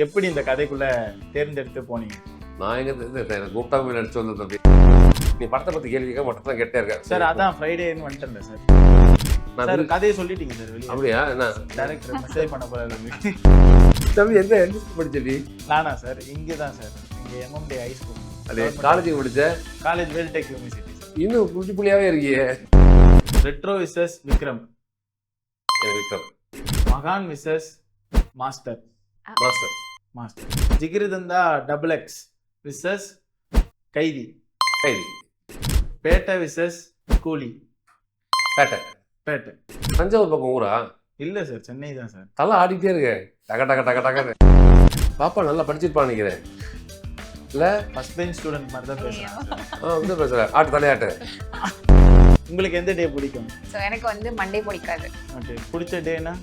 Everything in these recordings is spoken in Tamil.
எப்படி இந்த கதைக்குள்ள தேர்ந்தெடுத்து போனீங்க? நான் எங்க எனக்கு கூப்பிட்டாம நடிச்சு வந்த தம்பி. நீ படத்தை பத்தி கேள்வி கேட்க மட்டும் தான் கேட்டே இருக்க சார். அதான் ஃப்ரைடேன்னு வந்துட்டேன் சார். சார் கதையை சொல்லிட்டீங்க சார் வெளியே. அப்படியா? என்ன டைரக்டர் மெசேஜ் பண்ண போறாரு. தம்பி எந்த என்எஸ்சி படிச்சடி? நானா சார்? இங்கே தான் சார், இங்கே எம்எம்டி ஹை ஸ்கூல். அதே காலேஜுக்கு படிச்ச? College Veltech university. இன்னும் புள்ளி புள்ளியாவே இருக்கியே. ரெட்ரோ விசஸ் விக்ரம். விக்ரம். மகான் விசஸ் மாஸ்டர். மாஸ்டர். மாஸ்டர். ஜிகிருதந்தா டபுள் எக்ஸ் விசஸ் கைதி. கைதி. பேட்டை விசஸ் கூலி. பேட்டை. பேட்டை. தஞ்சாவூர் பக்கம் ஊரா? இல்லை சார், சென்னை தான் சார். தலை ஆடிட்டே இருக்கு. டக டக டக டகன்னு. பாப்பா நல்லா படிச்சிருப்பான்னு நினைக்கிறேன். இல்லை ஃபர்ஸ்ட் பெஞ்ச் ஸ்டூடெண்ட் மாதிரி தான் பேசுகிறேன். வந்து பேசுகிறேன். ஆட்டு தலையாட்டு. உங்களுக்கு எந்த டே பிடிக்கும்? ஸோ எனக்கு வந்து மண்டே பிடிக்காது. ஓகே. பிடிச்ச டேனா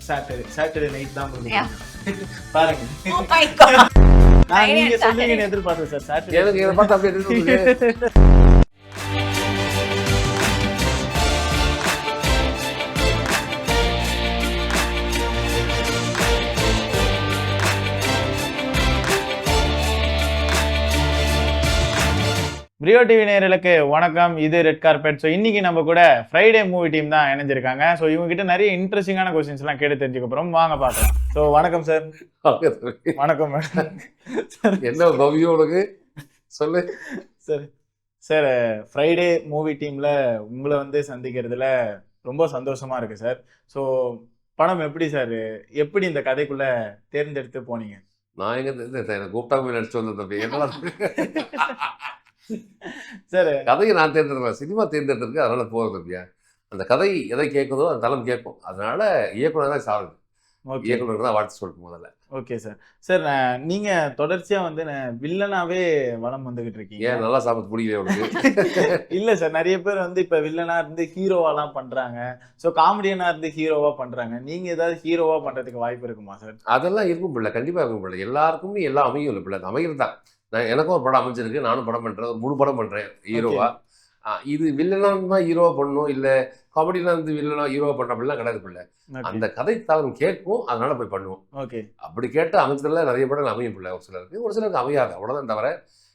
சாட்டர்டே. சாட்டர்டே நைட் தான் பிடிக்கும். பாருங்க, Oh my God. நான் நீங்க சொல்லுவீங்கன்னு எதிர்பார்த்தேன் சார். சாட்டர்டே எனக்கு இதை பார்த்து அப்படியே இருக்கு. பிரியோ டிவி நேயர்களுக்கு வணக்கம். இது ரெட் கார்பெட். ஸோ இன்னைக்கு நம்ம கூட ஃப்ரைடே மூவி டீம் தான் இணைஞ்சிருக்காங்க. ஸோ இவங்க கிட்ட நிறைய இன்ட்ரெஸ்டிங்கான கொஸ்டின்ஸ் எல்லாம் கேட்டு தெரிஞ்சுக்க போறோம். வாங்க பார்க்கலாம். ஸோ வணக்கம் சார். வணக்கம் மேடம். என்ன பவியோ உனக்கு சொல்லு சார். சார், ஃப்ரைடே மூவி டீம்ல உங்களை வந்து சந்திக்கிறதுல ரொம்ப சந்தோஷமா இருக்கு சார். ஸோ படம் எப்படி சார், எப்படி இந்த கதைக்குள்ள தேர்ந்தெடுத்து போனீங்க? நான் எங்க எனக்கு கூப்பிட்டாம நடிச்சு வந்த தம்பி. என்ன சார், கதையை நான் தேர்ந்தெடுக்கிறேன், சினிமா தேர்ந்தெடுத்திருக்கு, அதனால போகிறது இல்லையா. அந்த கதை எதை கேட்குதோ அந்த தளம் கேட்கும். அதனால இயக்குனர் தான் சாருது. இயக்குனர் தான் வாழ்த்து சொல்லிட்டு முதல்ல. Okay sir. சார், நீங்க தொடர்ச்சியா வந்து வில்லனாவே வளம் வந்துகிட்டு இருக்கீங்க. ஏன் நல்லா சாப்பிட்டு பிடிக்கல உனக்கு? இல்ல சார், நிறைய பேர் வந்து இப்ப வில்லனா இருந்து ஹீரோவாலாம் பண்றாங்க. ஸோ காமெடியனா இருந்து ஹீரோவா பண்றாங்க. நீங்க ஏதாவது ஹீரோவா பண்றதுக்கு வாய்ப்பு இருக்குமா சார்? அதெல்லாம் இருக்கும் பிள்ளை, கண்டிப்பா இருக்கும் பிள்ளை. எல்லாருக்குமே எல்லாம் அமையும் இல்லை பிள்ளை, அமைகிறது தான். நான் எனக்கும் ஒரு படம் அமைஞ்சிருக்கு, நானும் படம் பண்ணுறேன், ஒரு 3 படம் பண்ணுறேன் ஹீரோவா. இது வில்லனாக தான் ஹீரோவா பண்ணணும், இல்லை காமெடியில் இருந்து வில்லனா ஹீரோவா பண்ணுற அப்படிலாம் கிடையாது பிள்ளை. அந்த கதை தளம் கேட்கும், அதனால போய் பண்ணுவோம். ஓகே. அப்படி கேட்டு அமைச்சதுல நிறைய படம் அமையும் பிள்ளை. ஒரு சிலருக்கு, ஒரு சிலருக்கு அமையாது, அவ்வளோதான். தவிர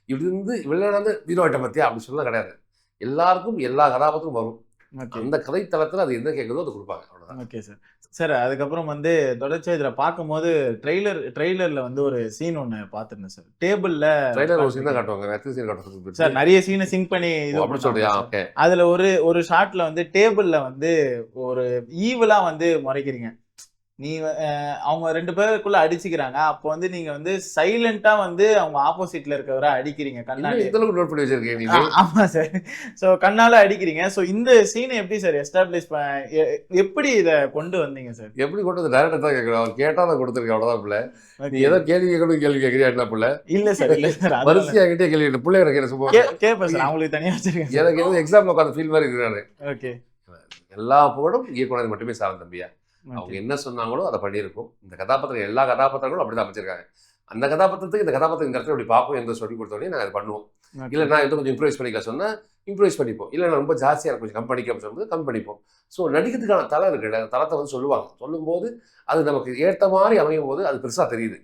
இப்படி இருந்து வில்லனாந்து ஹீரோ ஐட்டம் பற்றியா அப்படி சொல்ல கிடையாது. எல்லாருக்கும் எல்லா கதாபாத்திரம் வரும். அந்த கதை தளத்தில் அது என்ன கேட்குதோ அது கொடுப்பாங்க, அவ்வளோதான். Okay sir. சார், அதுக்கப்புறம் வந்து தொடர்ச்சியா இதில் பார்க்கும்போது ட்ரெய்லரில் வந்து ஒரு சீன் ஒன்று பார்த்துருந்தேன் சார். டேபிளில் ட்ரெய்லர் ஒரு சீன் தான் காட்டுவாங்க, எத்தனை சீன் காட்டுவாங்க சார்? நிறைய சீனை சிங்க் பண்ணி இது அப்படி சொல்றியா? ஓகே. அதில் ஒரு ஷார்ட்ல வந்து டேபிளில் வந்து ஒரு ஈவலாக வந்து முறைக்கிறீங்க. நீ அவங்க 2 பேருக்குள்ள அடிச்சுக்கிறாங்க. அப்போ வந்து நீங்க வந்து சைலண்டா வந்து அவங்க ஆப்போசிட்ல இருக்கவரை அடிக்கிறீங்க கண்ணாடி. இதெல்லாம் நோட் பண்ணி வச்சிருக்கேன் நீ? ஆமா சார். ஸோ கண்ணால அடிக்கிறீங்க. ஸோ இந்த சீனை எப்படி சார் எஸ்டாப்ளிஷ் எப்படி இதை கொண்டு வந்தீங்க சார்? எப்படி கொண்டு வந்து டைரக்டர் தான் கேட்கணும், அவர் கேட்டா தான் கொடுத்துருக்கேன், அவ்வளோதான் பிள்ளை. நீ ஏதோ கேள்வி கேட்கணும், கேள்வி கேட்குறியா என்ன பிள்ளை? இல்ல சார், இல்ல சார், வரிசையா கிட்டே கேள்வி கேட்டு பிள்ளை எனக்கு சும்மா கேட்பேன் சார். அவங்களுக்கு தனியா வச்சிருக்கேன். எனக்கு எதுவும் எக்ஸாம்ல உட்காந்து ஃபீல் மாதிரி இருக்கிறாரு. ஓகே. எல்லா புகழும் இயக்குனர் மட்டுமே சார்ந்த தம்பியா. அவங்க என்ன சொன்னாங்களோ அதை பண்ணியிருக்கும். இந்த கதாபாத்திரம் எல்லா கதாபாத்திரங்களும் அப்படிதான் அமைச்சிருக்காங்க. அந்த கதாபாத்திரத்துக்கு இந்த கதாபாத்திரம் இந்த இடத்துல இப்படி பார்ப்போம் என்று சொல்லி கொடுத்தோடனே நாங்கள் அதை பண்ணுவோம். இல்லை நான் எதுவும் கொஞ்சம் இம்ப்ரூவைஸ் பண்ணிக்க சொன்னால் இம்ப்ரூவைஸ் பண்ணிப்போம். இல்லை நான் ரொம்ப ஜாஸ்தியாக கொஞ்சம் கம் பண்ணிக்க சொல்லும்போது கம் பண்ணிப்போம். ஸோ நடிக்கிறதுக்கான தளம் இருக்கு, அந்த தளத்தை வந்து சொல்லுவாங்க. சொல்லும்போது அது நமக்கு ஏற்ற மாதிரி அமையும் போது அது பெருசாக தெரியுது.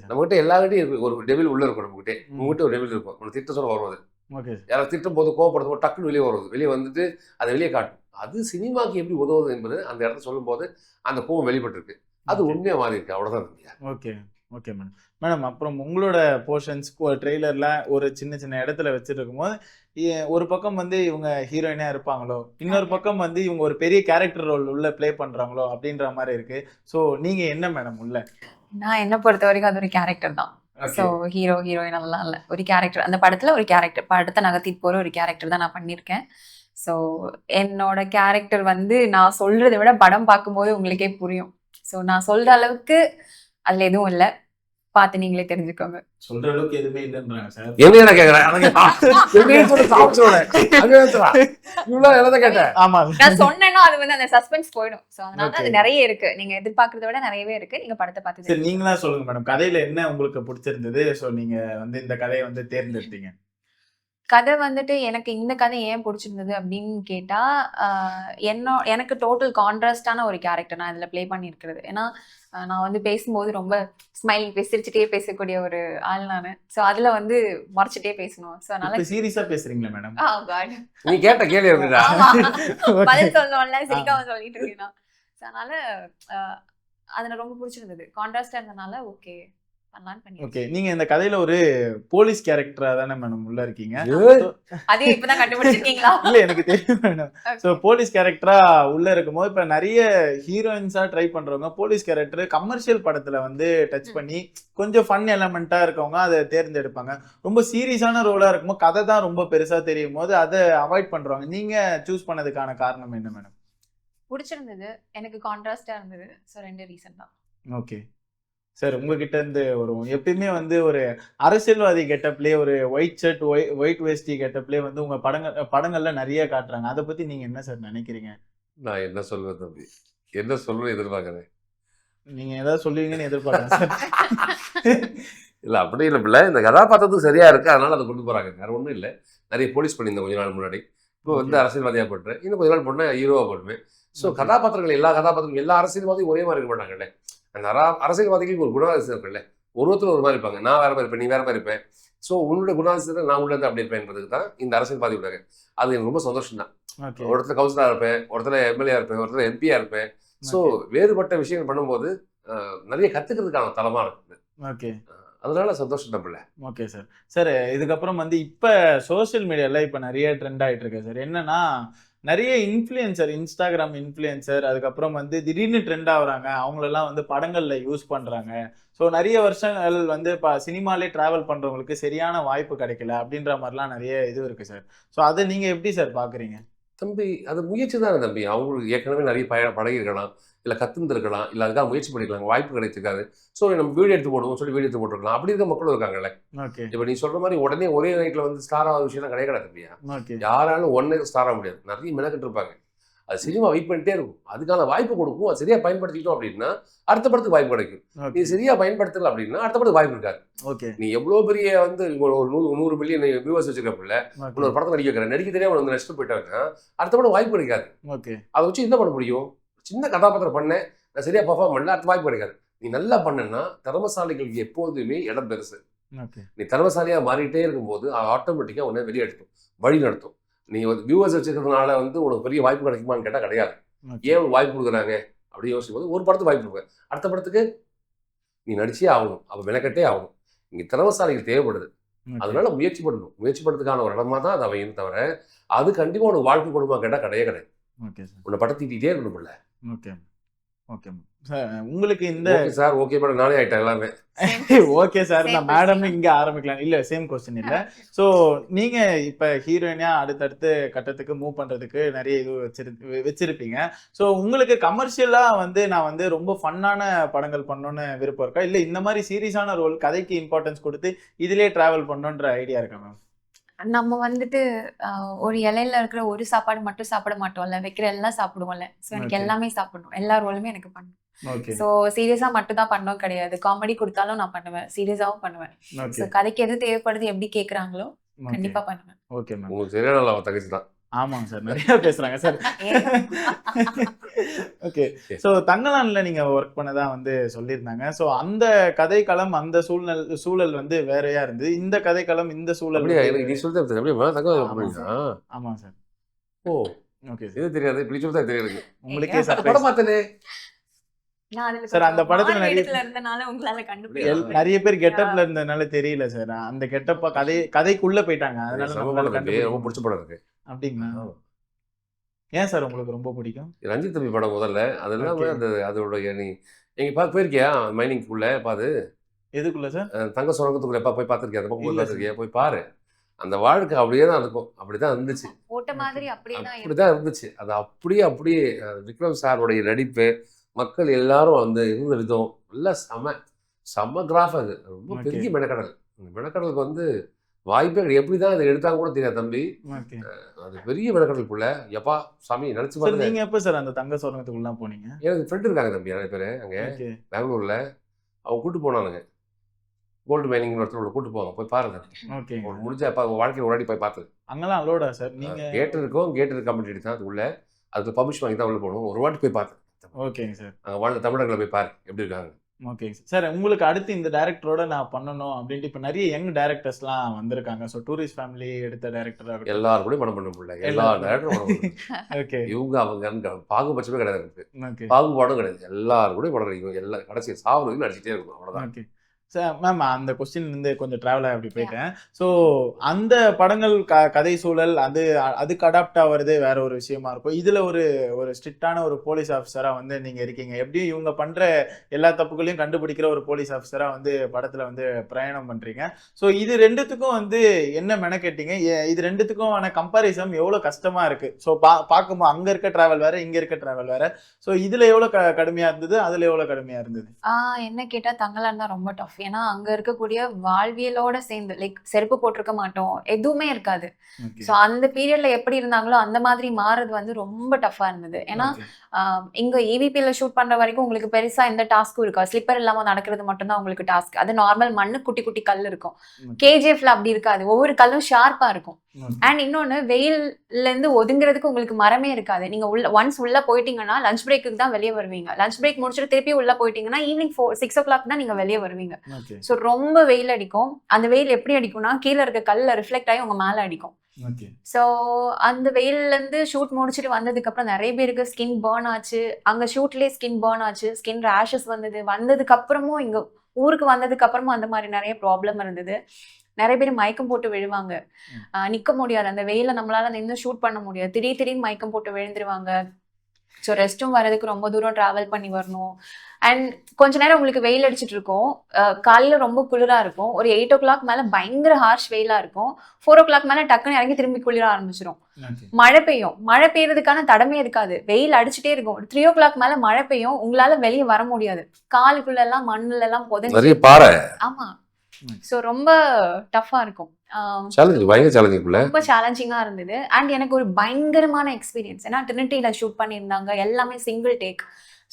நம்மகிட்ட எல்லார்கிட்டையும் இருக்கு, ஒரு டெவில் உள்ள இருக்கும். நம்மகிட்ட உங்ககிட்ட ஒரு டெவில் இருக்கும், ஒரு திட்ட சொல்ல வருவது. யாராவது திட்டம் போது கோவப்படுத்தும் போது டக்குன்னு வெளியே வருவது, வெளியே வந்துட்டு அதை வெளியே காட்டும். அது சினிமாக்கு எப்படி உதவுது என்பது அந்த இடத்த சொல்லும் போது அந்த கோவம் வெளிப்பட்டிருக்கு. அது உண்மையாக மாறி இருக்கு, அவ்வளோதான். ஓகே. Okay madam. மேடம், அப்புறம் உங்களோட போர்ஷன்ஸ் ட்ரெய்லர்ல ஒரு சின்ன சின்ன இடத்துல வச்சுருக்கும் போது ஒரு பக்கம் வந்து இவங்க ஹீரோயினா இருப்பாங்களோ, இன்னொரு பக்கம் வந்து இவங்க ஒரு பெரிய கேரக்டர் ரோல் உள்ள பிளே பண்றாங்களோ அப்படின்ற மாதிரி இருக்கு. ஸோ நீங்க என்ன மேடம் உள்ள? நான் என்ன பொறுத்த வரைக்கும் அது ஒரு கேரக்டர் தான். ஸோ ஹீரோ ஹீரோயின் அதெல்லாம் இல்லை, ஒரு கேரக்டர். அந்த படத்துல ஒரு கேரக்டர், படத்தை நகர்த்திட்டு போற ஒரு கேரக்டர் தான் நான் பண்ணியிருக்கேன். ஸோ என்னோட கேரக்டர் வந்து நான் சொல்றதை விட படம் பார்க்கும்போது உங்களுக்கே புரியும். ஸோ நான் சொல்ற அளவுக்கு அதுல எதுவும் இல்லை, பார்த்து நீங்களே தெரிஞ்சுக்கோங்க. சொல்ற அளவுக்கு எதுவுமே இல்லைன்றாங்க சார். என்ன கேட்கறேன்? ஆமா, நான் சொன்னேன்னா அது வந்து அந்த சஸ்பென்ஸ் போயிடும். ஸோ அதனால அது நிறைய இருக்கு, நீங்க எதிர்பார்க்கறத விட நிறையவே இருக்கு. நீங்க படத்தை பார்த்து சரி, நீங்களா சொல்லுங்க மேடம், கதையில என்ன உங்களுக்கு பிடிச்சிருந்தது? ஸோ நீங்க வந்து இந்த கதையை வந்து தேர்ந்தெடுத்தீங்க. கதை வந்துட்டு எனக்கு இந்த கதை ஏன் பிடிச்சிருந்தது அப்படின்னு கேட்டா, எனக்கு டோட்டல் கான்ட்ராஸ்டான ஒரு கேரக்டர் நான் இதுல ப்ளே பண்ணியிருக்கிறது. ஏன்னா, நான் வந்து பேசும்போது ரொம்ப ஸ்மைலிங் சிரிச்சுட்டே பேசக்கூடிய ஒரு ஆள் நானு. ஸோ அதுல வந்து முறைச்சிட்டே பேசணும். ஸோ அதனால இப்ப சீரியஸா பேசுறீங்களா மேடம்? காட் நீ கேட்ட கேள்வி எப்படிடா? ஆமா. பதில் சொல்லணும்ல சிரிக்காம சொல்லிட்டு இருக்கேன் நான். ஸோ அதனால அது எனக்கு ரொம்ப பிடிச்சிருந்தது. கான்ட்ராஸ்டா இருந்தனால ஓகே பண்ணலான்னு பண்ணிருக்கேன். ஓகே, நீங்க இந்த கதையில ஒரு போலீஸ் கேரக்டரா தானே மேடம் உள்ள இருக்கீங்க? அதே இப்பதான் கண்டுபிடிச்சிருக்கீங்களா? இல்ல எனக்கு தெரியும் மேடம். சோ போலீஸ் கேரக்டரா உள்ள இருக்கும்போது இப்ப நிறைய ஹீரோயின்ஸா ட்ரை பண்றவங்க போலீஸ் கேரக்டர் கமர்ஷியல் படத்துல வந்து டச் பண்ணி கொஞ்சம் ஃபன் எலமெண்டா இருக்கவங்க அதை தேர்ந்தெடுப்பாங்க. ரொம்ப சீரியஸான ரோலா இருக்கும்போது கதை தான் ரொம்ப பெருசா தெரியும் போது அதை அவாய்ட் பண்றாங்க. நீங்க சூஸ் பண்ணதுக்கான காரணம் என்ன மேடம்? பிடிச்சிருந்தது, எனக்கு கான்ட்ராஸ்டா இருந்தது. ஸோ 2 ரீசன் தான். ஓகே சார், உங்ககிட்ட இருந்து வரும் எப்பயுமே வந்து ஒரு அரசியல்வாதி கெட்டப்லயே ஒரு ஒயிட் ஷர்ட் ஒயிட் வேஸ்டி கெட்டப்லயே வந்து உங்க படங்கள்ல நிறைய காட்டுறாங்க. அதை பத்தி நீங்க என்ன சார் நினைக்கிறீங்க? நான் என்ன சொல்லுவேன் தம்பி, என்ன சொல்லுவேன் எதிர்பார்க்கறேன். நீங்க ஏதாவது சொல்லுவீங்கன்னு எதிர்பார்க்கறேன் சார். இல்ல அப்படி இல்லை பிள்ளை, இந்த கதாபாத்திரத்துக்கு சரியா இருக்கு, அதனால அதை கொண்டு போறாங்க. வேற ஒன்றும் இல்லை. நிறைய போலீஸ் பண்ணியிருந்தேன் கொஞ்ச நாள் முன்னாடி. இப்போ வந்து அரசியல்வாதியா போட்டுறேன், இன்னும் கொஞ்ச நாள் போட்டேன் ஹீரோவா போட்டுவேன். ஸோ கதாபாத்திரங்கள் எல்லா கதாபாத்திரங்களும் எல்லா அரசியல்வாதியும் ஒரே மாதிரி இருக்க மாட்டாங்கல்ல. அந்த அரசியல்வாதிகளுக்கு ஒரு குணாதிசயம் இருக்குல்ல, ஒருத்தர் ஒரு மாதிரி இருப்பாங்க. நான் வேற மாதிரி இருப்பேன், நீ வேற மாதிரி இருப்பேன். ஸோ உன்னுடைய குணாதிசயத்தை நான் உள்ள இருந்து அப்படி இருப்பேன்றதுக்கு தான் இந்த அரசியல்வாதி விடாங்க. அது எனக்கு ரொம்ப சந்தோஷம் தான். ஒரு இடத்துல கவுன்சிலரா இருப்பேன், ஒரு இடத்துல எம்எல்ஏ இருப்பேன், ஒரு இடத்துல எம்பியா இருப்பேன். ஸோ வேறுபட்ட விஷயங்கள் பண்ணும்போது நிறைய கத்துக்கிறதுக்கான தளமா இருக்குது. ஓகே, அதனால சந்தோஷம் தான் பிள்ளை. Okay sir. சார் இதுக்கப்புறம் வந்து இப்ப சோசியல் மீடியால இப்ப நிறைய ட்ரெண்ட் ஆயிட்டு இருக்கு சார். என்னன்னா நிறைய இன்ஃப்ளூயன்சர், இன்ஸ்டாகிராம் இன்ஃப்ளூயன்சர் அதுக்கப்புறம் வந்து திடீர்னு ட்ரெண்ட் ஆகுறாங்க. அவங்களெல்லாம் வந்து படங்கள்ல யூஸ் பண்றாங்க. ஸோ நிறைய வருஷங்கள் வந்து இப்போ சினிமாலே டிராவல் பண்றவங்களுக்கு சரியான வாய்ப்பு கிடைக்கல அப்படின்ற மாதிரிலாம் நிறைய இது இருக்கு சார். ஸோ அதை நீங்க எப்படி சார் பாக்குறீங்க? தம்பி அது முயற்சி தானே தம்பி. அவங்களுக்கு ஏற்கனவே நிறைய பழகிருக்கலாம், இல்லை கத்துந்துருக்கலாம், இல்லை அதுக்காக முயற்சி பண்ணிக்கலாம், வாய்ப்பு கிடைச்சிருக்காது. ஸோ நம்ம வீடியோ எடுத்து போடுவோம் சொல்லி வீடியோ எடுத்து போட்டுருக்கலாம். அப்படி இருக்க மக்களும் இருக்காங்கல்ல. ஓகே, இப்போ நீ சொல்ற மாதிரி உடனே ஒரே நைட்ல வந்து ஸ்டார் ஆகிற விஷயம் தான் கிடையாது தம்பியா. ஓகே, யாராலும் ஒன் நைட் ஸ்டார் ஆக முடியாது. நிறைய மெனக்கெட்டு இருப்பாங்க. அது சினிமா வெயிட் பண்ணிட்டே இருக்கும், அதுக்கான வாய்ப்பு கொடுக்கும். அது சரியா பயன்படுத்திக்கிட்டோம் அப்படின்னா அடுத்த படத்துக்கு வாய்ப்பு கிடைக்கும். நீ சரியா பயன்படுத்தல அப்படின்னா அடுத்த படத்துக்கு வாய்ப்பு இருக்காது. ஓகே, நீ எவ்வளவு பெரிய வந்து ஒரு 100 மில்லியன் வியூவர்ஸ் வச்சிருக்கல, ஒரு படத்தை நடிக்க வைக்கிற, நடிக்க தெரியாம வந்து நஷ்டம் போயிட்டாங்கன்னா அடுத்த படம் வாய்ப்பு கிடைக்காது. ஓகே, அதை வச்சு என்ன பண்ண முடியும்? சின்ன கதாபாத்திரம் பண்ண, நான் சரியா பர்ஃபார்ம் பண்ணல, அடுத்த வாய்ப்பு கிடைக்காது. நீ நல்லா பண்ணனா திறமசாலிகளுக்கு எப்போதுமே இடம் பெருசு. நீ திறமசாலியா மாறிட்டே இருக்கும்போது ஆட்டோமேட்டிக்கா உன்னை வெளியே எடுத்தும், வழி நடத்தும். நீ வந்து வியூவர்ஸ் வச்சிருக்கிறதுனால வந்து உனக்கு பெரிய வாய்ப்பு கிடைக்குமான்னு கேட்டால் கிடையாது. ஏன் வாய்ப்பு கொடுக்குறாங்க அப்படி யோசிக்கும் போது ஒரு படத்துக்கு வாய்ப்பு கொடுக்குறேன், அடுத்த படத்துக்கு நீ நடிச்சே ஆகணும், அப்போ மெனக்கட்டே ஆகணும். இங்கே திறமசாலிகள் தேவைப்படுது. அதனால முயற்சி பண்ணணும். முயற்சி பண்ணுறதுக்கான ஒரு இடமா தான் அது அமையும் தவிர அது கண்டிப்பாக உனக்கு வாழ்க்கை கொடுமா கேட்டால் கிடையாது. உன்னை படத்திட்டே இருக்கணும் இல்லை. Okay, okay sir. உங்களுக்கு இந்த சார் ஓகே மேடம், நானே ஆயிட்டேன் எல்லாமே. ஓகே சார், நான் மேடம் இங்க ஆரம்பிக்கலாம். இல்ல சேம் கொஸ்டின் இல்ல. சோ நீங்க இப்ப ஹீரோயினா அடுத்தடுத்து கட்டத்துக்கு மூவ் பண்றதுக்கு நிறைய இது வச்சிருப்பீங்க. சோ உங்களுக்கு கமர்ஷியலா வந்து நான் வந்து ரொம்ப ஃபன்னான படங்கள் பண்ணணும்னு விருப்பம் இருக்கா, இல்ல இந்த மாதிரி சீரியஸான ரோல் கதைக்கு இம்பார்ட்டன்ஸ் கொடுத்து இதுலயே டிராவல் பண்ணணும்ன்ற ஐடியா இருக்கா மேம்? நம்ம வந்துட்டு ஒரு இலையில இருக்கிற ஒரு சாப்பாடு மட்டும் சாப்பிட மாட்டோம்ல, வைக்கிற எல்லாம் சாப்பிடுவோம்ல. ஸோ எனக்கு எல்லாமே சாப்பிடணும், எல்லா ரோலுமே எனக்கு பண்ணணும். ஸோ சீரியஸா மட்டும் தான் பண்ணோம் கிடையாது, காமெடி கொடுத்தாலும் நான் பண்ணுவேன், சீரியஸாவும் பண்ணுவேன். ஸோ கதைக்கு எது தேவைப்படுது எப்படி கேட்குறாங்களோ கண்டிப்பா பண்ணுவேன். ஓகே மேம், உங்களுக்கு சரியான தகச்சு தான். ஆமாங்க சார், நிறைய பேசுறாங்க சார். ஓகே, சோ தங்கலான்ல நீங்க ஒர்க் பண்ணதா வந்து சொல்லியிருந்தாங்க. சோ அந்த கதைக்களம் அந்த சூழல் வந்து வேறையா இருந்தது. இந்த கதைக்களம் இந்த சூழல் நீ சொல்றது அப்படியே. ஆமா சார். ஓ ஓகே இது தெரியாது, இப்படி சொல்றதா தெரியாது உங்களுக்கே படம் பார்த்தனே சார். அந்த படத்துல நிறைய பேர் கெட்டப்ல இருந்ததுனால தெரியல சார். அந்த கெட்டப்ப கதைக்குள்ள போயிட்டாங்க, அதனால ரொம்ப பிடிச்ச படம் இருக்கு. அப்படிங்களா? ஏன் சார் உங்களுக்கு ரொம்ப பிடிக்கும்? ரஞ்சித் தம்பி படம் முதல்ல, அதெல்லாம் அந்த அதோட நீ எங்க போயிருக்கியா மைனிங்குள்ள? பாது எதுக்குள்ள சார்? தங்க சுரங்கத்துக்குள்ள போய் பார்த்துருக்கியா? அந்த பக்கம் பார்த்துருக்கியா? போய் பாரு. அந்த வாழ்க்கை அப்படியே தான் இருக்கும், அப்படிதான் இருந்துச்சு, அப்படிதான் இருந்துச்சு. அது அப்படியே விக்ரம் சாருடைய நடிப்பு, மக்கள் எல்லாரும் வந்து இருந்த விதம் எல்லாம் செம கிராஃப். அது ரொம்ப பெரிய மெனக்கடல். அந்த மெனக்கடலுக்கு வந்து வாய்ப்பே கிடையாது. எப்படிதான் அதை எடுத்தாங்க கூட தெரியாது தம்பி. அது பெரிய மெனக்கடலுக்குள்ள எப்பா சாமி நினைச்சு பாருங்க. நீங்க எப்ப சார் அந்த தங்க சுரங்கத்துக்குள்ள போனீங்க? எனக்கு ஃப்ரெண்ட் இருக்காங்க தம்பி நிறைய பேரு அங்க பெங்களூர்ல, அவங்க கூட்டு போனானுங்க. கோல்டு மைனிங் ஒருத்தர் கூட்டு போவாங்க, போய் பாருங்க. ஓகே. முடிஞ்சா வாழ்க்கையில் ஒரு வாட்டி போய் பார்த்து. அங்கெல்லாம் அலோடா சார்? நீங்க கேட்டு இருக்கோம், கேட்டு கம்ப்ளீட் தான் அது உள்ள, அதுக்கு பர்மிஷன் வாங்கி தான் உள்ள போகணும். ஒரு வாட்டி போய் பார்த்து. ஓகேங்க சார். அங்கே வாழ்ந்த தமிழர்களை போய் பாரு எப்படி இருக்காங்க. ஓகேங்க சார். சார் உங்களுக்கு அடுத்து இந்த டைரக்டரோட நான் பண்ணணும் அப்படின்ட்டு இப்போ நிறைய யங் டைரக்டர்ஸ்லாம் வந்திருக்காங்க. ஸோ டூரிஸ்ட் ஃபேமிலி எடுத்த டைரக்டர் எல்லாரும் கூட படம் பண்ண முடியல, எல்லா டேரக்டரும் ஓகே. இவங்க அவங்க பாகுபட்சமே கிடையாது, ஓகே. பாகுபாடும் கிடையாது. எல்லாரும் கூட படம் நடிக்கும், எல்லாம் கடைசி சாவதுக்கு நடிச்சிட்டே இருக்கும், அவ்வளோதான். Okay sir. மேம் அந்த கொஸ்டின் இருந்து கொஞ்சம் ட்ராவல் அப்படி போயிட்டேன். ஸோ அந்த படங்கள் கதை சூழல் அதுக்கு அடாப்ட் ஆகிறது வேற ஒரு விஷயமா இருக்கும். இதுல ஒரு ஸ்ட்ரிக்டான ஒரு போலீஸ் ஆஃபீஸரா வந்து நீங்க இருக்கீங்க. எப்படியும் இவங்க பண்ற எல்லா தப்புகளையும் கண்டுபிடிக்கிற ஒரு போலீஸ் ஆஃபீஸரா வந்து படத்துல வந்து பிரயாணம் பண்றீங்க. ஸோ இது ரெண்டுத்துக்கும் வந்து என்ன மெனக்கெட்டீங்க? இது ரெண்டுத்துக்கும் கம்பாரிசன் எவ்வளவு கஷ்டமா இருக்கு? ஸோ பார்க்கும்போது அங்க இருக்க டிராவல் வேற, இங்க இருக்க டிராவல் வேற. ஸோ இதுல எவ்வளவு கடுமையா இருந்தது, அதுல எவ்வளவு கடுமையா இருந்தது? என்ன கேட்டா தங்கலா இருந்தா ரொம்ப டஃப். ஏன்னா அங்க இருக்கக்கூடிய வாழ்வியலோட சேர்ந்து லைக் செருப்பு போட்டிருக்க மாட்டோம், எதுவுமே இருக்காது. ஸோ அந்த பீரியட்ல எப்படி இருந்தாங்களோ அந்த மாதிரி மாறுறது வந்து ரொம்ப டஃபா இருந்தது. ஏன்னா இங்க EVP-ல ஷூட் பண்ற வரைக்கும் உங்களுக்கு பெருசா எந்த டாஸ்க்கும் இருக்கா, ஸ்லிப்பர் இல்லாம நடக்கிறது மட்டும்தான் உங்களுக்கு டாஸ்க். அது நார்மல் மண்ணு, குட்டி குட்டி கல் இருக்கும். KGF-ல அப்படி இருக்காது, ஒவ்வொரு கல்லும் ஷார்ப்பா இருக்கும். அண்ட் இன்னொன்னு, வெயில்ல இருந்து ஒதுங்குறதுக்கு உங்களுக்கு மரமே இருக்காது. நீங்க ஒன்ஸ் உள்ள போயிட்டீங்கன்னா லஞ்ச் பிரேக்கு தான் வெளியே வருவீங்க. லஞ்ச் பிரேக் முடிச்சுட்டு திருப்பி உள்ள போயிட்டீங்கன்னா ஈவினிங் 6 o'clock தான் நீங்க வெளியே வருவீங்க. ஸோ ரொம்ப வெயில் அடிக்கும். அந்த வெயில் எப்படி அடிக்கும்னா கீழே இருக்க கல்ல ரிஃப்ளெக்ட் ஆகி உங்க மேல அடிக்கும். ஸோ அந்த வெயில்ல இருந்து ஷூட் முடிச்சுட்டு வந்ததுக்கு அப்புறம் நிறைய பேருக்கு ஸ்கின் பர்ன் ஆச்சு. அங்க ஷூட்லயே ஸ்கின் பர்ன் ஆச்சு, ஸ்கின் ரேஷஸ் வந்ததுக்கு அப்புறமும் இங்க ஊருக்கு வந்ததுக்கு அப்புறமும் அந்த மாதிரி நிறைய ப்ராப்ளம் இருந்தது. நிறைய பேர் மயக்கம் போட்டு விழுவாங்க, நிக்க முடியாது, அந்த வெயில நம்மளால நின்று ஷூட் பண்ண முடியாது, திடீர்னு மயக்கம் போட்டு விழுந்துருவாங்க. ஸோ ரெஸ்ட்டும் வரதுக்கு ரொம்ப தூரம் டிராவல் பண்ணி வரணும். அண்ட் கொஞ்ச நேரம் உங்களுக்கு வெயில் அடிச்சுட்டு இருக்கும், காலையில் ரொம்ப குளிரா இருக்கும். ஒரு 8 o'clock மேல பயங்கர ஹார்ஷ் வெயிலா இருக்கும். 4 o'clock மேல டக்குன்னு இறங்கி திரும்பி குளிர ஆரம்பிச்சிடும். மழை பெய்யும், மழை பெய்யறதுக்கான தடமே இருக்காது, வெயில் அடிச்சுட்டே இருக்கும். 3 o'clock மேல மழை பெய்யும், உங்களால வெளியே வர முடியாது, காலுக்குள்ள எல்லாம் மண்ணுல எல்லாம் புதைஞ்சு. ஆமா. ஸோ ரொம்ப டஃபா இருக்கும், ரொம்ப சேலஞ்சிங்கா இருந்தது. அண்ட் எனக்கு ஒரு பயங்கரமான எக்ஸ்பீரியன்ஸ். ஏன்னா ட்ரினிட்டியில ஷூட் பண்ணியிருந்தாங்க, எல்லாமே சிங்கிள் டேக்.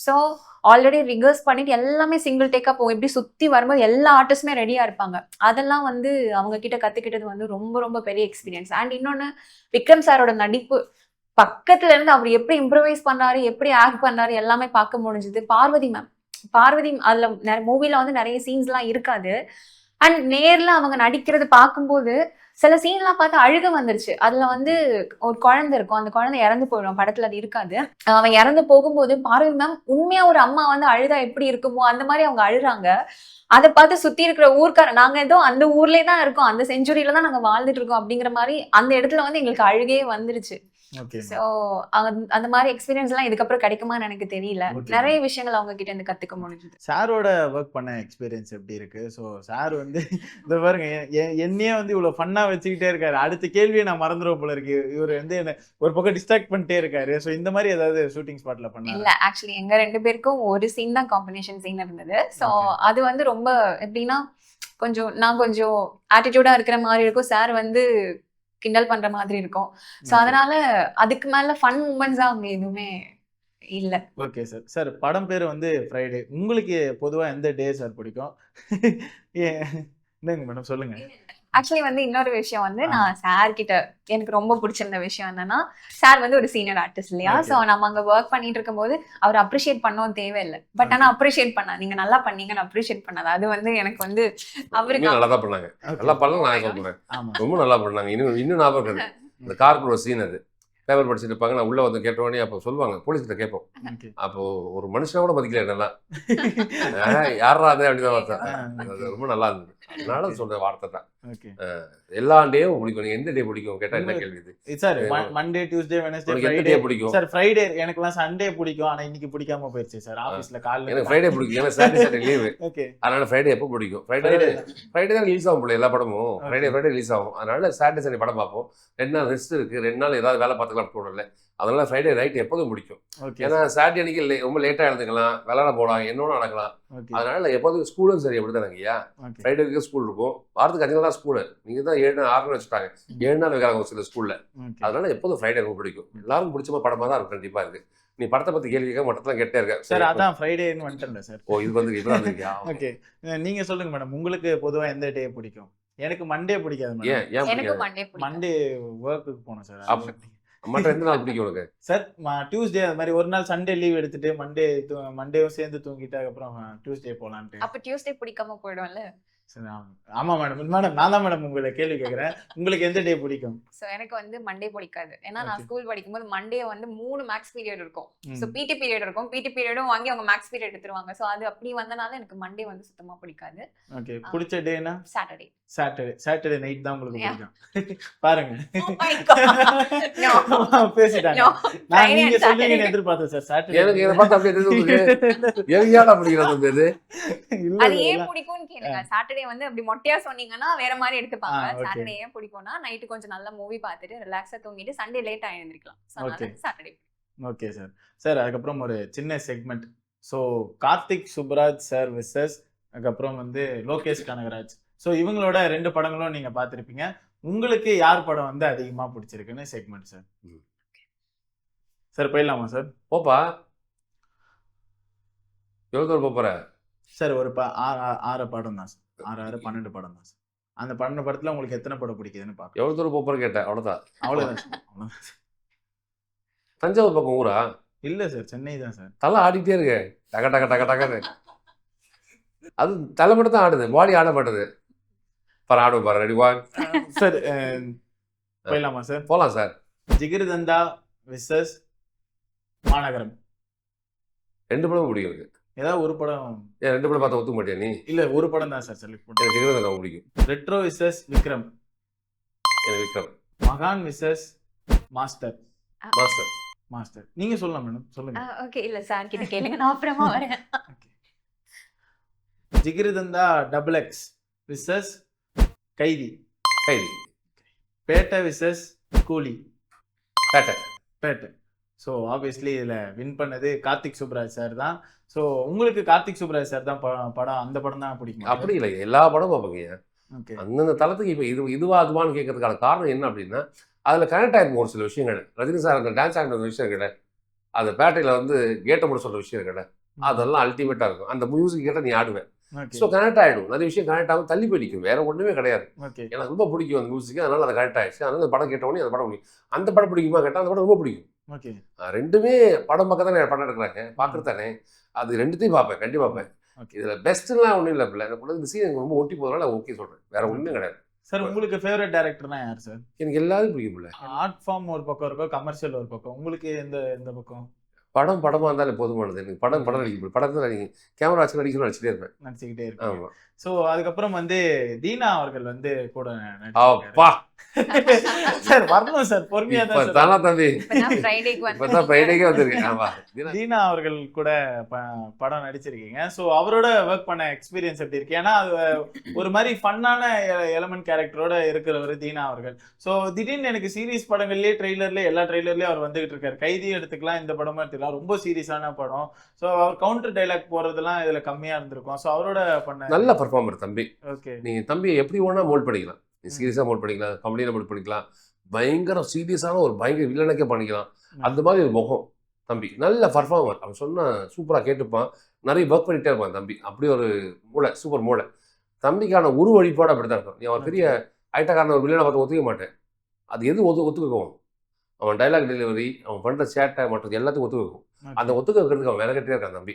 ஸோ ஆல்ரெடி ரிகர்ஸ் பண்ணிட்டு எல்லாமே சிங்கிள் டேக்கா போகும். எப்படி சுத்தி வரும்போது எல்லா ஆர்டிஸ்டுமே ரெடியா இருப்பாங்க. அதெல்லாம் வந்து அவங்க கிட்ட கத்துக்கிட்டது வந்து ரொம்ப ரொம்ப பெரிய எக்ஸ்பீரியன்ஸ். அண்ட் இன்னொன்னு, விக்ரம் சாரோட நடிப்பு பக்கத்துல இருந்து அவர் எப்படி இம்ப்ரவைஸ் பண்றாரு, எப்படி ஆக்ட் பண்றாரு எல்லாமே பார்க்க முடிஞ்சது. பார்வதி அதுல மூவில வந்து நிறைய சீன்ஸ் எல்லாம் இருக்காது. அண்ட் நேர்ல அவங்க நடிக்கிறது பார்க்கும்போது சில சீன்லாம் பார்த்து அழுக வந்துருச்சு. அதுல வந்து ஒரு குழந்தை இருக்கும், அந்த குழந்தை இறந்து போயிடும், படத்துல அது இருக்காது. அவன் இறந்து போகும்போது பார்வதி மேம் உண்மையா ஒரு அம்மா வந்து அழுதா எப்படி இருக்குமோ அந்த மாதிரி அவங்க அழுறாங்க. அதை பார்த்து சுத்தி இருக்கிற ஊர்க்கார, நாங்க ஏதோ அந்த ஊர்லயே தான் இருக்கோம், அந்த செஞ்சுரியில தான் நாங்க வாழ்ந்துட்டு இருக்கோம் அப்படிங்கிற மாதிரி அந்த இடத்துல வந்து எங்களுக்கு அழுகே வந்துருச்சு. ஸோ அந்த மாதிரி எக்ஸ்பீரியன்ஸ் எல்லாம் இதுக்கப்புறம் கிடைக்குமான்னு எனக்கு தெரியல. நிறைய விஷயங்கள் அவங்க கிட்ட இருந்து கத்துக்க முடிஞ்சது. சாரோட ஒர்க் பண்ண எக்ஸ்பீரியன்ஸ் எப்படி இருக்கு? ஸோ சார் வந்து இந்த பாருங்க, என்னையே வந்து இவ்வளவு ஃபன்னா வச்சுக்கிட்டே இருக்காரு. அடுத்த கேள்வியை நான் மறந்துடுவோம் போல இருக்கு. இவர் வந்து என்ன ஒரு பக்கம் டிஸ்ட்ராக்ட் பண்ணிட்டே இருக்காரு. ஸோ இந்த மாதிரி ஏதாவது ஷூட்டிங் ஸ்பாட்ல பண்ண? இல்ல, ஆக்சுவலி எங்க 2 பேருக்கும் ஒரு சீன் தான் காம்பினேஷன் சீன் இருந்தது. ஸோ அது வந்து ரொம்ப எப்படின்னா, நான் கொஞ்சம் ஆட்டிடியூடா இருக்கிற மாதிரி இருக்கும், சார் வந்து கிண்டல் பண்ற மாதிரி இருக்கும். சோ அதனால அதுக்கு மேல ஃபன் மூமெண்ட்ஸா அங்க எதுவுமே இல்ல. Okay sir. சார் படம் பேரு வந்து ஃப்ரைடே. உங்களுக்கு பொதுவா எந்த டே சார் பிடிக்கும்? என்னங்க மேடம் சொல்லுங்க. ஆக்சுவலி வந்து இன்னொரு விஷயம் வந்து, நான் சார் கிட்ட எனக்கு ரொம்ப பிடிச்சிருந்த விஷயம் என்னன்னா, சார் வந்து ஒரு சீனியர் ஆர்டிஸ்ட் இல்லையா? சோ நம்ம அங்க ஒர்க் பண்ணிட்டு இருக்கும் போது அவர் அப்ரிஷியேட் பண்ணவும் தேவையில்லை. பட் ஆனா அப்ரிஷியேட் பண்ணா, நீங்க நல்லா பண்ணீங்கன்னு அப்ரிஷியேட் பண்ணாது. அது வந்து எனக்கு வந்து அவருக்கு நல்லா தான் பண்ணாங்க, நல்லா பண்ணலாம். நான் சொல்றேன் ரொம்ப நல்லா பண்ணாங்க. இன்னும் ஞாபகம் இருக்கு இந்த காருக்கு ஒரு சீன். அது பேப்பர் படிச்சுட்டு இருப்பாங்க, நான் உள்ள வந்து கேட்டோடனே அப்போ சொல்லுவாங்க, போலீஸ்கிட்ட கேட்போம். அப்போ ஒரு மனுஷனா கூட மதிக்கல என்னெல்லாம், யாரா அது அப்படிதான் பார்த்தேன். ரொம்ப நல்லா இருந்தது. அதனால சொல்ற வார்த்தை தான். எல்லா டேயும் பிடிக்கும். நீங்க எந்த டே பிடிக்கும் கேட்டா என்ன கேள்வி இது? Sir Monday, Tuesday, Wednesday, Friday பிடிக்கும் சார். ஃப்ரைடே எனக்குலாம் சண்டே பிடிக்கும், ஆனா இன்னைக்கு பிடிக்காம போயிடுச்சு சார். ஆபீஸ்ல காலையில எனக்கு ஃப்ரைடே பிடிக்கும், ஏன்னா சாட்டர்டே லீவு. ஓகே, அதனால ஃப்ரைடே எப்போ பிடிக்கும்? ஃப்ரைடே தான் ரிலீஸ் ஆகும் போல எல்லா படமும். ஃப்ரைடே ரிலீஸ் ஆகும். அதனால சாட்டர்டே சண்டே படம் பார்ப்போம். 2 நாள் ரெஸ்ட் இருக்கு, 2 நாள் ஏதாவது வேலை பார்த்துக்கலாம் நமக்கு தோணல. அதனால ஃப்ரைடே நைட் எப்போதும் பிடிக்கும். ஓகே ஏன்னா சாட்டர்டே அன்னைக்கு ரொம்ப லேட்டாக எழுந்துக்கலாம், விளையாட போகலாம், என்னோட நடக்கலாம். ஓகே அதனால எப்போதும் ஸ்கூலும் சரி அப்படி தானேங்கய்யா. ஓகே ஃப்ரைடே வரைக்கும் ஸ்கூல் இருக்கும், வாரத்துக்கு 5 நாள் தான் ஸ்கூலு. நீங்கள் தான் 7 நாள் 6 நாள் வச்சுட்டாங்க, 7 நாள் வைக்கிறாங்க ஒரு சில ஸ்கூலில். ஓகே அதனால எப்போதும் ஃப்ரைடே ரொம்ப பிடிக்கும். எல்லாருக்கும் பிடிச்ச படமாக தான் இருக்கும். கண்டிப்பாக இருக்கு. நீ படத்தை பற்றி கேள்வி கேட்க மட்டும் தான் கேட்டே இருக்க. சார் அதான் ஃப்ரைடேன்னு வந்துட்டேன் சார். ஓ இது வந்து இப்போ வந்துருக்கியா? ஓகே நீங்க சொல்லுங்க மேடம், உங்களுக்கு பொதுவா எந்த டே பிடிக்கும்? எனக்கு மண்டே பிடிக்காது மேடம். ஏன் ஏன் எனக்கு பிடிக்காது? மண்டே பிடிக்கும். மண்டே ஒர்க்குக்கு போனோம் சார். அப்ப- மற்ற எந்த நாள் பிடிக்கும் உனக்கு? சார் டியூஸ்டே அது மாதிரி ஒரு நாள் சண்டே லீவ் எடுத்துட்டு மண்டேவும் சேர்ந்து தூங்கிட்டு அதுக்கப்புறம் டியூஸ்டே போலான்ட்டு. அப்ப டியூஸ்டே பிடிக்காம போயிடும்ல. சரி, ஆமா மேடம். மேடம் நான் தான் மேடம் உங்களை கேள்வி கேட்கறேன், உங்களுக்கு எந்த டே பிடிக்கும்? சோ எனக்கு வந்து மண்டே பிடிக்காது. ஏன்னா நான் Okay. ஸ்கூல் படிக்கும்போது மண்டே வந்து 3 மேக்ஸ் பீரியட் இருக்கும். ம். சோ பிடி பீரியட் இருக்கும். பிடி பீரியடும் வாங்கி அவங்க மேக்ஸ் பீரியட் எடுத்துருவாங்க. சோ அது அப்படி வந்தனால எனக்கு மண்டே வந்து சுத்தமா பிடிக்காது. ஓகே பிடிச்ச டேனா சாட்டர்டே. சாட்டர்டே நைட் தான் உங்களுக்கு Yeah. பிடிக்கும். பாருங்க Oh my God. No. பேசிட்டாங்க. No. நான் Friday நீங்க and சொல்லுவீங்கன்னு Saturday. எதிர்பார்த்தேன் சார். எனக்கு இதை சாட்டர்டே பார்த்து அப்படியே தெரிஞ்சு எங்கேயாடா பிடிக்கிறது இது? அது ஏன் பிடிக்கும்னு கேளுங்க. சாட்டர்டே வந்து அப்படி மொட்டையா சொன்னீங்கன்னா வேற மாதிரி எடுத்துப்பாங்க. okay. சாட்டர்டே ஏன் பிடிக்கும்னா நைட்டு கொஞ்சம் நல்ல மூவி பார்த்துட்டு ரிலாக்ஸா தூங்கிட்டு சண்டே லேட்டா எழுந்திருக்கலாம். So Okay. அதனால சாட்டர்டே. Okay sir. சார் அதுக்கப்புறம் ஒரு சின்ன segment. So Karthik Subbaraj sir versus அதுக்கப்புறம் வந்து லோகேஷ் கனகராஜ். ஸோ இவங்களோட 2 படங்களும் நீங்க பார்த்துருப்பீங்க. உங்களுக்கு யார் படம் வந்து அதிகமா பிடிச்சிருக்குன்னு செக்மெண்ட் சார். ம். சார் போயிடலாமா சார்? போப்பா, எவ்வளோ தூரம் போற? சார் ஒரு 6 படம் தான் சார். 6 12 படம் தான் சார். அந்த 12 படத்துல உங்களுக்கு எத்தனை படம் பிடிக்குதுன்னு பார்க்கலாம். எவ்வளோ தூரம் போற கேட்டேன், அவ்வளோதான். அவ்வளோதான் சார். அவ்வளவுதான் சார். தஞ்சாவூர் பக்கம் ஊரா? இல்ல சார், சென்னை தான் சார். தலை ஆடிட்டே இருக்கு, டக டக டக டகன்னு. அது தலை மட்டும் தான் ஆடுது, பாடி ஆட மாட்டுது. பாரு ஆடுவோம் பாரு, ரெடி ஒன். சார் போயிடலாமா சார்? போகலாம் சார். ஜிகிர்தண்டா விசஸ் மாநகரம். 2 படமும் பிடிக்கும் எனக்கு. ஏதாவது ஒரு படம்? ஏன் 2 படம் பார்த்தா ஒத்துக்க மாட்டியா நீ? இல்ல ஒரு படம் தான் சார் செலக்ட் பண்ணுறேன். எனக்கு ஜெகதன் ரொம்ப பிடிக்கும். Retro versus Vikram. எனக்கு விக்ரம். மகான் விசஸ் மாஸ்டர். மாஸ்டர். நீங்க சொல்லலாம் மேடம், சொல்லுங்க. ஓகே இல்ல சார் கிட்ட கேளுங்க, நான் அப்புறமா வரேன். Jigarthanda double X versus Kaithi. கைதி. பேட்டை விசஸ் கூலி. பேட்டை. பேட்டை. ஸோ ஆப்வியஸ்லி இதில் வின் பண்ணது கார்த்திக் சுப்ராஜ் சார் தான். ஸோ உங்களுக்கு கார்த்திக் சுப்ராஜ் சார் தான் படம் அந்த படம் தான் பிடிக்கும்? அப்படி இல்லை, எல்லா படமும் பார்ப்பீங்க. ஓகே. அந்தந்த தளத்துக்கு இப்போ இதுவா அதுவான்னு கேட்கறதுக்கான காரணம் என்ன அப்படின்னா, அதில் கனெக்ட் ஆகிருக்கும் ஒரு சில விஷயங்கள். ரஜினி சார் அந்த டான்ஸ் ஆகிற விஷயம் கிடையாது, அந்த பேட்டையில் வந்து கேட்டை முடி சொல்கிற விஷயம் கிடையாது, அதெல்லாம் அல்டிமேட்டாக இருக்கும். அந்த மியூசிக் கேட்டால் நீ ஆடுவேன். ஸோ கனெக்ட் ஆகிடும். நிறைய விஷயம் கனெக்ட் ஆகும், தள்ளி போயிடிக்கும், வேற ஒன்றுமே கிடையாது. ஓகே. எனக்கு ரொம்ப பிடிக்கும் அந்த மியூசிக், அதனால அதை கனெக்ட் ஆயிடுச்சு. அதனால அந்த படம் கேட்ட உடனே அந்த படம் பிடிக்கும். அந்த படம் பிடிக்குமா கேட்டால் அந்த படம் ரொம்ப பிடிக்கும். ஓகே. ரெண்டுமே படம் பார்க்க தானே படம் எடுக்கிறாங்க, பார்க்குறது தானே. அது ரெண்டுத்தையும் பார்ப்பேன், கண்டிப்பாக பார்ப்பேன். இதில் பெஸ்ட்டுலாம் ஒன்றும் இல்லை பிள்ளை, எனக்கு இந்த சீன் எனக்கு ரொம்ப ஒட்டி போகிறதுனால ஓகே சொல்கிறேன், வேற ஒன்றும் கிடையாது. சார் உங்களுக்கு ஃபேவரட் டைரக்டர்னா யார் சார்? எனக்கு எல்லாரும் பிடிக்கும் பிள்ளை. ஆர்ட் ஃபார்ம் ஒரு பக்கம் இருக்கும், கமர்ஷியல் ஒரு பக்கம். உங்களுக்கு எந்த பக்கம்? படமாக இருந்தாலும் போதுமானது. எனக்கு படம் நடிக்க படத்தில் நடிக்க கேமரா வச்சு நடிச்சுட்டே இருப்பேன், நடிச்சுக்கிட்டே இருக்கேன். ஆமாம். ஸோ அதுக்கப்புறம் வந்து தீனா அவர்கள் வந்து கூட அப்பா சார் வரணும் சார், பொறுமையா தான் சார். தானா தம்பி, ஃப்ரைடேக்கு வந்து இப்பதான் ஃப்ரைடேக்கே வந்திருக்கேன். ஆமா, தீனா அவர்கள் கூட படம் நடிச்சிருக்கீங்க. ஸோ அவரோட ஒர்க் பண்ண எக்ஸ்பீரியன்ஸ் எப்படி இருக்கு? ஏன்னா அது ஒரு மாதிரி ஃபன்னான எலமெண்ட் கேரக்டரோட இருக்கிறவர் தீனா அவர்கள். ஸோ திடீர்னு எனக்கு சீரியஸ் படங்கள்லேயே எல்லா ட்ரெய்லர்லேயும் அவர் வந்துகிட்டு இருக்காரு. கைதி எடுத்துக்கலாம், இந்த படமும் எடுத்துக்கலாம், ரொம்ப சீரியஸான படம். ஸோ அவர் கவுண்டர் டைலாக் போறதெல்லாம் இதுல கம்மியா இருந்திருக்கும். ஸோ அவரோட பண்ண நல்ல பர்ஃபார்மர் தம்பி. ஓகே. நீ தம்பி எப்படி வேணா மோல்ட் பண்ணிக்கலாம், நீ சீரியஸாக மோல்ட் பண்ணிக்கலாம், காமெடியில் மோல்ட் பண்ணிக்கலாம், பயங்கர சீரியஸான ஒரு பயங்கர வில்லனுக்கே பண்ணிக்கலாம். அந்த மாதிரி ஒரு முகம் தம்பி, நல்ல பர்ஃபார்மர். அவன் சொன்னால் சூப்பராக கேட்டுப்பான், நிறைய ஒர்க் பண்ணிகிட்டே இருப்பான் தம்பி. அப்படி ஒரு மூளை, சூப்பர் மூளை தம்பிக்கான உரு வழிபாடு அப்படி தான் இருக்கும். நீ அவன் பெரிய ஐட்டக்காரன ஒரு வில்லனை பார்த்து ஒத்துக்க மாட்டேன், அது எது ஒத்துக்குவோம். அவன் டைலாக் டெலிவரி, அவன் பண்ணுற சேட்டை மற்றது எல்லாத்துக்கும் ஒத்துக்குவோம். அந்த ஒத்துக்க வைக்கிறதுக்கு அவன் விலகட்டே இருக்கான் தம்பி.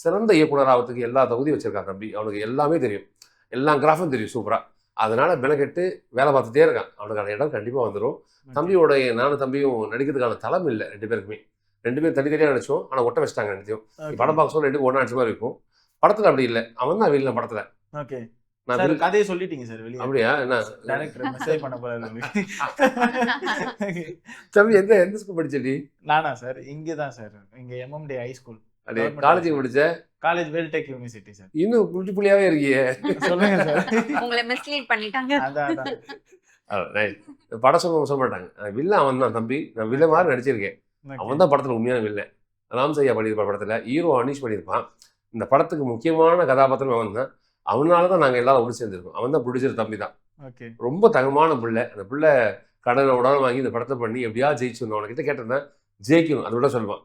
சிறந்த இயக்குனர் ஆகிறதுக்கு எல்லா தகுதியும் வச்சிருக்கான் தம்பி. அவனுக்கு எல்லாமே தெரியும், எல்லா கிராஃபும் தெரியும் சூப்பராக. அதனால மெனக்கெட்டு வேலை பார்த்துட்டே இருக்கான். அவனுக்கான இடம் கண்டிப்பாக வந்துடும். தம்பியோடைய நானும் தம்பியும் நடிக்கிறதுக்கான தளம் இல்லை, 2 பேருக்குமே. 2 பேரும் தனித்தனியாக நடிச்சோம், ஆனால் ஒட்ட வச்சிட்டாங்க ரெண்டுத்தையும். படம் பார்க்க சொல்ல 2 ஒன்றா நடிச்ச மாதிரி இருக்கும். படத்தில் அப்படி இல்லை, அவன் தான் வெளியில் படத்தில். ஓகே. நான் கதையை சொல்லிட்டீங்க சார் வெளியே. அப்படியா? என்ன டைரக்டர் மெசேஜ் பண்ண போறாரு. தம்பி எந்த ஸ்கூல் படிச்சடி? நானா சார்? இங்கே தான் சார், இங்கே எம்எம்டி ஹை ஸ்கூல். காலேஜுக்கு படிச்ச? College Veltech university sir. இன்னும் புள்ளி புள்ளியாவே இருக்கியே, சொல்லுங்க சார். உங்களை மிஸ்லீட் பண்ணிட்டாங்க. அதான் படம் சொல்ல மாட்டாங்க, வில்லன் அவன் தான் தம்பி, நான் வில்ல மாதிரி நடிச்சிருக்கேன், அவன் தான் படத்தில் உண்மையான வில்லன். ராம்சையா பண்ணியிருப்பான் படத்தில், ஹீரோ அனீஷ் பண்ணியிருப்பான். இந்த படத்துக்கு முக்கியமான கதாபாத்திரம் அவன் தான். அவனால தான் நாங்கள் எல்லாரும் ஒன்று சேர்ந்துருக்கோம். அவன் தான் ப்ரொடியூசர் தம்பி தான். ரொம்ப தகமான பிள்ளை. அந்த பிள்ளை கடனை உடனே வாங்கி இந்த படத்தை பண்ணி எப்படியா ஜெயிச்சிடணும். அவன்கிட்ட கேட்டிருந்தேன், ஜெயிக்கணும் அதை விட சொல்லுவான்.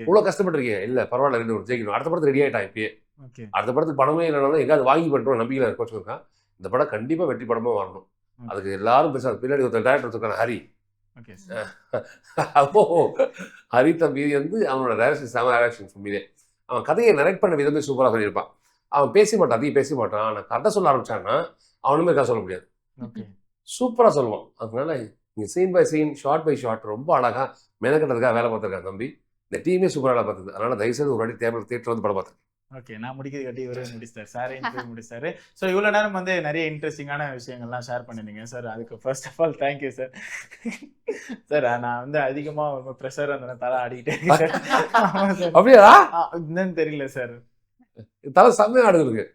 இவ்வளோ கஷ்டப்பட்டிருக்கீங்க, இல்லை பரவாயில்ல 2 ஜெயிக்கணும். அடுத்த படத்துக்கு ரெடி ஆகிட்டான் இப்பயே. அடுத்த படத்துக்கு பணமே இல்லைனாலும் எங்கேயாவது வாங்கி பண்ணுறோம் நம்பிக்கையில் இருக்க வச்சுருக்கான். இந்த படம் கண்டிப்பாக வெற்றி படமாக வரணும். அதுக்கு எல்லாரும் பேசுவாங்க. பின்னாடி ஒருத்தர் டேரக்டர் இருக்கான ஹரி. அப்போ ஹரி தம்பி வந்து அவனோட டைரக்ஷன் செம டைரக்ஷன் உண்மையிலே. அவன் கதையை நரெக்ட் பண்ண விதமே சூப்பராக பண்ணியிருப்பான். அவன் பேச மாட்டான், அதிகம் பேச மாட்டான். ஆனால் கதை சொல்ல ஆரம்பிச்சான்னா அவனுமே கதை சொல்ல முடியாது, சூப்பராக சொல்லுவான். அதனால இங்கே scene by scene, shot by shot ரொம்ப அழகாக மெனக்கட்டுறதுக்காக வேலை பார்த்துருக்கான் தம்பி. இந்த டீமே சூப்பராக வேலை பார்த்தது. அதனால தயவுசெய்து ஒரு வாட்டி தியேட்டர் வந்து படம் பார்த்துருக்கேன். ஓகே, நான் முடிக்கிறது கட்டி இவரே முடிச்சிட்டார், சாரே இன்டர்வியூ முடிச்சிட்டாரு. ஸோ இவ்வளோ நேரம் வந்து நிறைய இன்ட்ரெஸ்டிங்கான விஷயங்கள்லாம் ஷேர் பண்ணிருந்தீங்க சார். அதுக்கு first of all thank you sir. Sir நான் வந்து அதிகமாக ப்ரெஷர் அந்த தலை ஆடிக்கிட்டே இருக்கேன். அப்படியா? என்னன்னு தெரியல சார், தலை செம்மையாக ஆடுது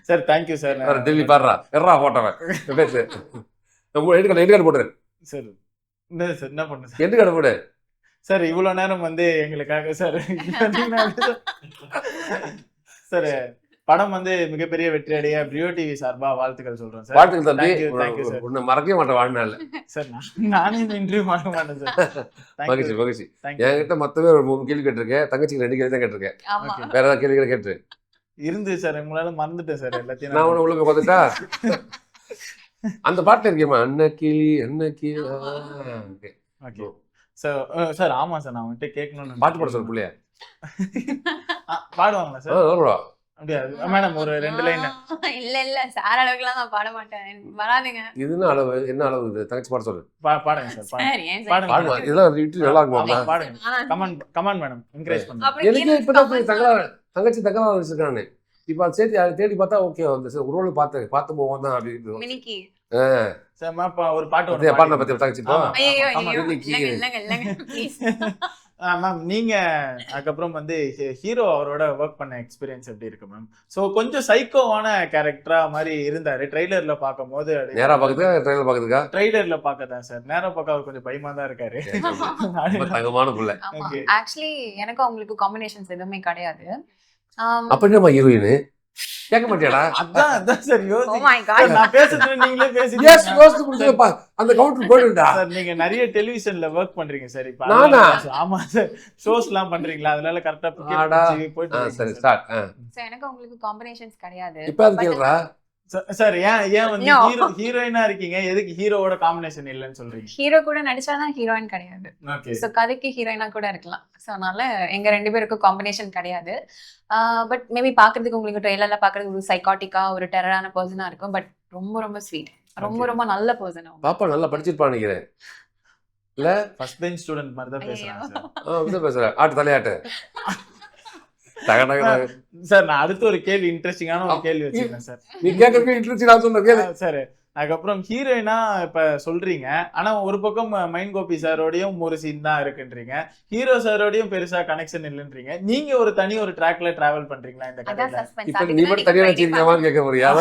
சார். Thank you sir. டெல்லி பாடுறா எறா போட்டவன் பேசு எட்டு போட்டுரு சார். என்ன சார், என்ன பண்ணு சார், எட்டு கடை போடு சார். இவ்வளோ நேரம் வந்து எங்களுக்காக சார் சார் படம் வந்து மிகப்பெரிய வெற்றி அடைய பிரியோ டிவி சார்பா வாழ்த்துக்கள் சொல்றோம் சார். வாழ்த்துக்கள் தம்பி. Thank you sir. உன்னை மறக்கவே மாட்டேன் வாழ்நாள் சார். நானே இந்த இன்டர்வியூ மறக்க மாட்டேன் சார். மகிழ்ச்சி மகிழ்ச்சி. என்கிட்ட மொத்தமே ஒரு 3 கேள்வி கேட்டிருக்கேன், தங்கச்சிக்கு 2 கேள்வி தான் கேட்டிருக்கேன். வேற ஏதாவது கேள்விகளை கேட்டு இருந்து சார். உங்களால மறந்துட்டேன் சார் எல்லாத்தையும். நான் உன்னை உள்ள போய் பார்த்துட்டா அந்த பாட்டுல இருக்கேம்மா, அன்னக்கிளி அன்னக்கிளி. Okay sir. ஆமா சார், நான் அவன்கிட்ட கேட்கணும்னு பாட்டு பாட சொல்ல பிள்ளையா பாடுவாங்களா சார்? வருவா அப்படியா மேடம்? ஒரு 2 லைன். இல்ல சார் அளவுக்குலாம் நான் பாட மாட்டேன், வராதுங்க. இதுன்னு அளவு என்ன அளவு இது? தங்கச்சி பாட சொல்லு. பாடுங்க சார், பாடுங்க. இதெல்லாம் இட்டு நல்லா இருக்குமா? பாடுங்க. கமான் மேடம், என்கரேஜ் பண்ணுங்க. எனக்கு இப்பதான் தங்கச்சி தகவல் வச்சிருக்கானே. இப்ப அதை சேர்த்து அதை தேடி பார்த்தா ஓகே வந்து சார். ஒரு ரோல் பார்த்து போவோம் தான் அப்படின்னு மினிக்கி ஒரு பாட்டு பாடின பத்தி தங்கச்சி மேம். நீங்க அதுக்கப்புறம் வந்து ஹீரோ அவரோட ஒர்க் பண்ண எக்ஸ்பீரியன்ஸ் எப்படி இருக்கு மேம்? ஸோ கொஞ்சம் சைக்கோவான கேரக்டரா மாதிரி இருந்தாரு ட்ரெய்லர்ல பார்க்கும் போது. நேரா பாக்குறதுக்கா ட்ரெய்லர் பாக்குறதுக்கா? ட்ரெய்லர்ல பார்க்கதான் சார். நேரா பார்க்க அவர் கொஞ்சம் பயமா தான் இருக்காரு. தங்கமான புள்ள. ஆக்சுவலி எனக்கு அவங்களுக்கு காம்பினேஷன்ஸ் எதுவுமே கிடையாது. அப்ப என்னமா ஹீரோயின் கேட்க மாட்டியாடா? அதான் சார் யோசி. Oh my God. நான் பேசுறது நீங்களே பேசிட்டீங்க. எஸ் யோசி குடுத்துப்பா. அந்த கவுண்டர் போடுடா. சார் நீங்க நிறைய டெலிவிஷன்ல வர்க் பண்றீங்க சார். இப்ப நானா? ஆமா சார். ஷோஸ்லாம் பண்றீங்களா? அதனால கரெக்ட்டா போயிட்டு சரி ஸ்டார்ட். சோ எனக்கு உங்களுக்கு காம்பினேஷன்ஸ் கிடையாது. இப்ப அது கேளுடா. சார் ஏன் வந்து ஹீரோயினா இருக்கீங்க, எதுக்கு ஹீரோவோட காம்பினேஷன் இல்லன்னு சொல்றீங்க? ஹீரோ கூட நடிச்சாதான் ஹீரோயின் கிடையாது. ஓகே. சோ கதைக்கு ஹீரோயினா கூட இருக்கலாம். சோ அதனால எங்க 2 பேருக்கும் காம்பினேஷன் கிடையாது. பட் மேபி பாக்குறதுக்கு உங்களுக்கு ட்ரெய்லர்ல பாக்குறதுக்கு ஒரு சைக்காட்டிக்கா ஒரு டெரரான பர்சனா இருக்கும். பட் ரொம்ப ரொம்ப ஸ்வீட், ரொம்ப நல்ல பர்சன். பாப்பா நல்லா படிச்சிருப்பா நினைக்கிறேன். இல்ல ஃபர்ஸ்ட் பெஞ்ச் ஸ்டூடண்ட் மாதிரி தான் பேசுறாங்க சார். அப்படிதான் பேசுறேன். ஆட்டு தலையாட்டு. சார் நான் அடுத்த ஒரு கேள்வி, இன்ட்ரெஸ்டிங்கான ஒரு கேள்வி வச்சிருக்கேன் சார். நீ கேட்கறதுக்கு இன்ட்ரெஸ்டிங்கா சொன்ன கேள்வி சார். அதுக்கப்புறம் ஹீரோயினா இப்ப சொல்றீங்க, ஆனா ஒரு பக்கம் மைண்ட் கோபி சாரோடையும் ஒரு சீன் தான் இருக்குன்றீங்க, ஹீரோ சாரோடையும் பெருசா கனெக்ஷன் இல்லைன்றீங்க. நீங்க ஒரு ட்ராக்ல டிராவல் பண்றீங்களா இந்த கதையில? இப்ப நீ மட்டும் தனியா வச்சிருக்கீங்களான்னு கேட்க போறியா?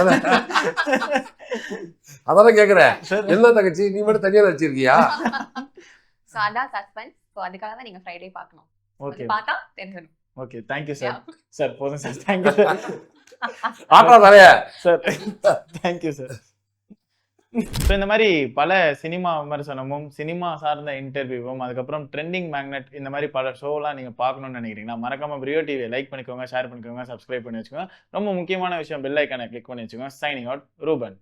அதான் கேக்குறேன். என்ன தங்கச்சி நீ மட்டும் தனியா வச்சிருக்கியா? சோ அதான் சஸ்பென்ஸ். சோ அதுக்காக தான் நீங்க ஃப்ரைடே பார்க்கணும். ஓகே. பார்த்தா தெரிஞ்சிடும். Okay, thank you sir. Sir போதும் சார். Thank you sir. ஆட்டா தலையா sir. Thank you sir. So இந்த மாதிரி பல சினிமா விமர்சனமும் சினிமா சார்ந்த இன்டர்வியூவும் அதுக்கப்புறம் ட்ரெண்டிங் மேக்னெட் இந்த மாதிரி பல ஷோலாம் நீங்கள் பார்க்கணும்னு நினைக்கிறீங்கன்னா மறக்காம பிரியோ டிவியை லைக் பண்ணிக்கோங்க, ஷேர் பண்ணிக்கோங்க, சப்ஸ்கிரைப் பண்ணி வச்சுக்கோங்க. ரொம்ப முக்கியமான விஷயம் பெல் ஐக்கானை கிளிக் பண்ணி வச்சுக்கோங்க. Signing out, Ruban.